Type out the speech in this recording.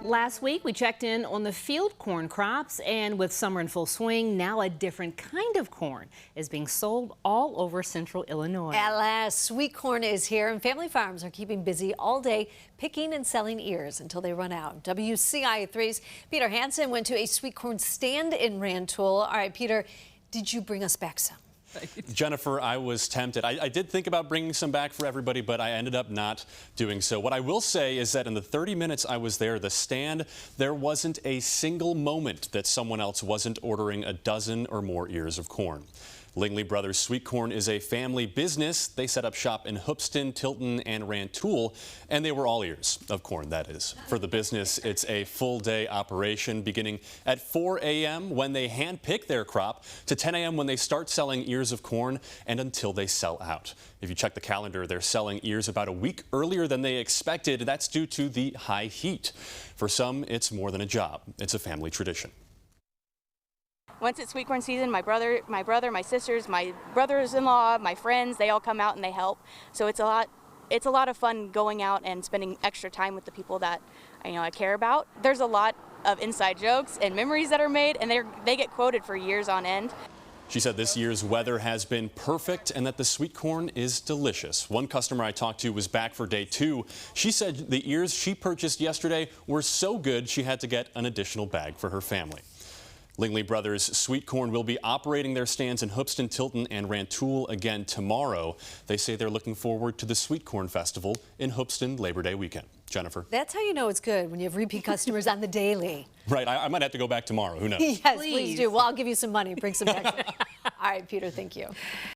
Last week, we checked in on the field corn crops, and with summer in full swing, now a different kind of corn is being sold all over central Illinois. At last, sweet corn is here, and family farms are keeping busy all day picking and selling ears until they run out. WCIA3's Peter Hansen went to a sweet corn stand in Rantoul. All right, Peter, did you bring us back some? Jennifer, I was tempted. I did think about bringing some back for everybody, but I ended up not doing so. What I will say is that in the 30 minutes I was there, the stand, there wasn't a single moment that someone else wasn't ordering a dozen or more ears of corn. Lingley Brothers Sweet Corn is a family business. They set up shop in Hoopeston, Tilton, and Rantoul, and they were all ears of corn, that is. For the business, it's a full-day operation beginning at 4 a.m. when they hand-pick their crop to 10 a.m. when they start selling ears of corn and until they sell out. If you check the calendar, they're selling ears about a week earlier than they expected. That's due to the high heat. For some, it's more than a job. It's a family tradition. Once it's sweet corn season, my brother, my sisters, my brothers-in-law, my friends, they all come out and they help. So it's a lot of fun going out and spending extra time with the people that I care about. There's a lot of inside jokes and memories that are made, and they get quoted for years on end. She said this year's weather has been perfect and that the sweet corn is delicious. One customer I talked to was back for day 2. She said the ears she purchased yesterday were so good she had to get an additional bag for her family. Lingley Brothers Sweet Corn will be operating their stands in Hoopeston, Tilton, and Rantoul again tomorrow. They say they're looking forward to the Sweet Corn Festival in Hoopeston Labor Day weekend. Jennifer. That's how you know it's good, when you have repeat customers on the daily. Right. I might have to go back tomorrow. Who knows? Yes, please do. Well, I'll give you some money. Bring some back. All right, Peter, thank you.